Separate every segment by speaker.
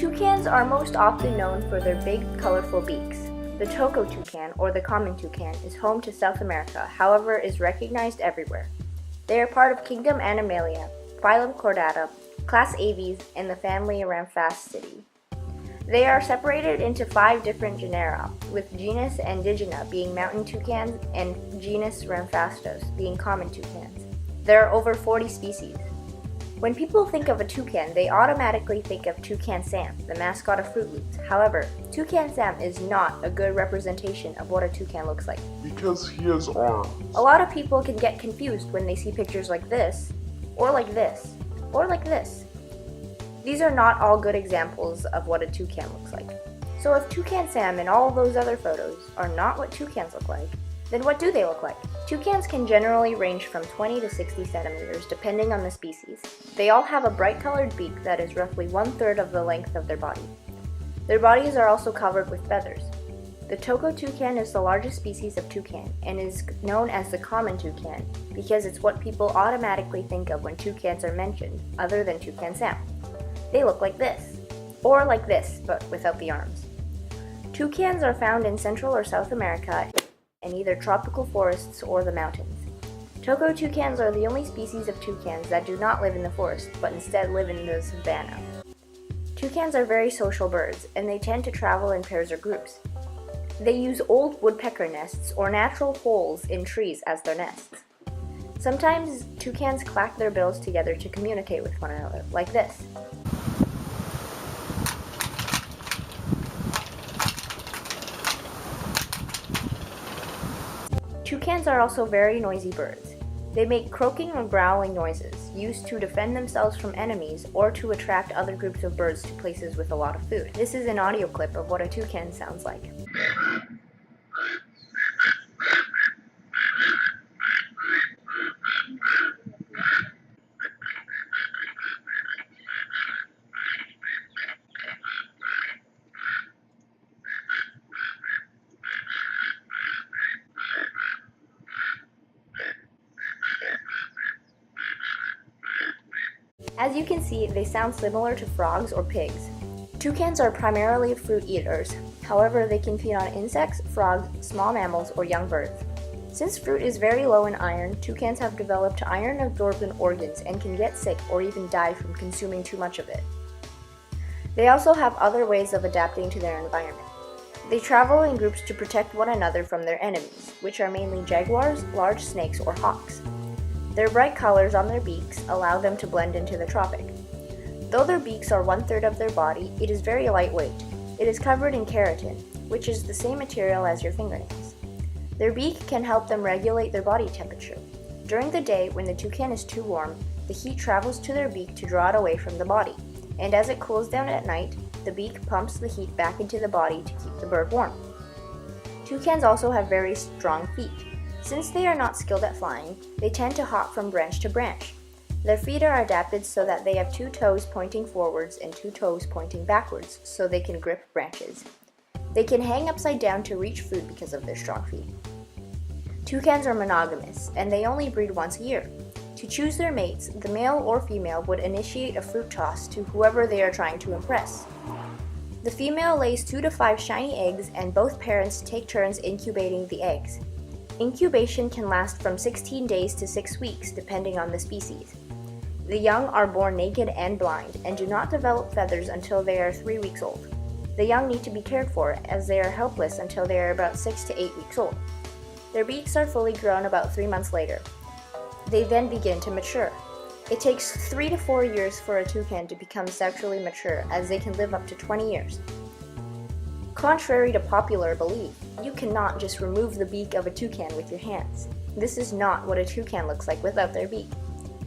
Speaker 1: Toucans are most often known for their big, colorful beaks. The toucan, or the common toucan, is home to South America, however is recognized everywhere. They are part of kingdom Animalia, phylum Chordata, class Aves, and the family Ramphastidae. They are separated into 5 different genera, with genus Indigena being mountain toucans and genus Ramphastos being common toucans. There are over 40 species. When people think of a toucan, they automatically think of Toucan Sam, the mascot of Fruit Loops. However, Toucan Sam is not a good representation of what a toucan looks like.
Speaker 2: Because he has arms.
Speaker 1: A lot of people can get confused when they see pictures like this, or like this, or like this. These are not all good examples of what a toucan looks like. So if Toucan Sam and all those other photos are not what toucans look like, then what do they look like? Toucans can generally range from 20 to 60 centimeters depending on the species. They all have a bright colored beak that is roughly 1/3 of the length of their body. Their bodies are also covered with feathers. The toucan is the largest species of toucan and is known as the common toucan because it's what people automatically think of when toucans are mentioned, other than Toucan Sam. They look like this, or like this, but without the arms. Toucans are found in Central or South America in either tropical forests or the mountains. Toucans are the only species of toucans that do not live in the forest, but instead live in the savanna. Toucans are very social birds, and they tend to travel in pairs or groups. They use old woodpecker nests or natural holes in trees as their nests. Sometimes toucans clack their bills together to communicate with one another, like this. Toucans are also very noisy birds. They make croaking or growling noises, used to defend themselves from enemies or to attract other groups of birds to places with a lot of food. This is an audio clip of what a toucan sounds like. As you can see, they sound similar to frogs or pigs. Toucans are primarily fruit eaters. However, they can feed on insects, frogs, small mammals, or young birds. Since fruit is very low in iron, toucans have developed iron-absorbent organs and can get sick or even die from consuming too much of it. They also have other ways of adapting to their environment. They travel in groups to protect one another from their enemies, which are mainly jaguars, large snakes, or hawks. Their bright colors on their beaks allow them to blend into the tropic. Though their beaks are 1/3 of their body, it is very lightweight. It is covered in keratin, which is the same material as your fingernails. Their beak can help them regulate their body temperature. During the day, when the toucan is too warm, the heat travels to their beak to draw it away from the body, and as it cools down at night, the beak pumps the heat back into the body to keep the bird warm. Toucans also have very strong feet. Since they are not skilled at flying, they tend to hop from branch to branch. Their feet are adapted so that they have 2 toes pointing forwards and 2 toes pointing backwards so they can grip branches. They can hang upside down to reach food because of their strong feet. Toucans are monogamous, and they only breed once a year. To choose their mates, the male or female would initiate a fruit toss to whoever they are trying to impress. The female lays 2 to 5 shiny eggs, and both parents take turns incubating the eggs. Incubation can last from 16 days to 6 weeks, depending on the species. The young are born naked and blind, and do not develop feathers until they are 3 weeks old. The young need to be cared for, as they are helpless until they are about 6 to 8 weeks old. Their beaks are fully grown about 3 months later. They then begin to mature. It takes 3 to 4 years for a toucan to become sexually mature, as they can live up to 20 years. Contrary to popular belief, you cannot just remove the beak of a toucan with your hands. This is not what a toucan looks like without their beak.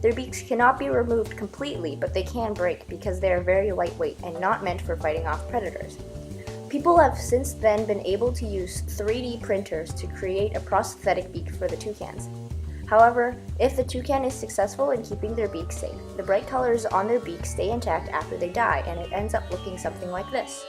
Speaker 1: Their beaks cannot be removed completely, but they can break because they are very lightweight and not meant for fighting off predators. People have since then been able to use 3D printers to create a prosthetic beak for the toucans. However, if the toucan is successful in keeping their beak safe, the bright colors on their beak stay intact after they die, and it ends up looking something like this.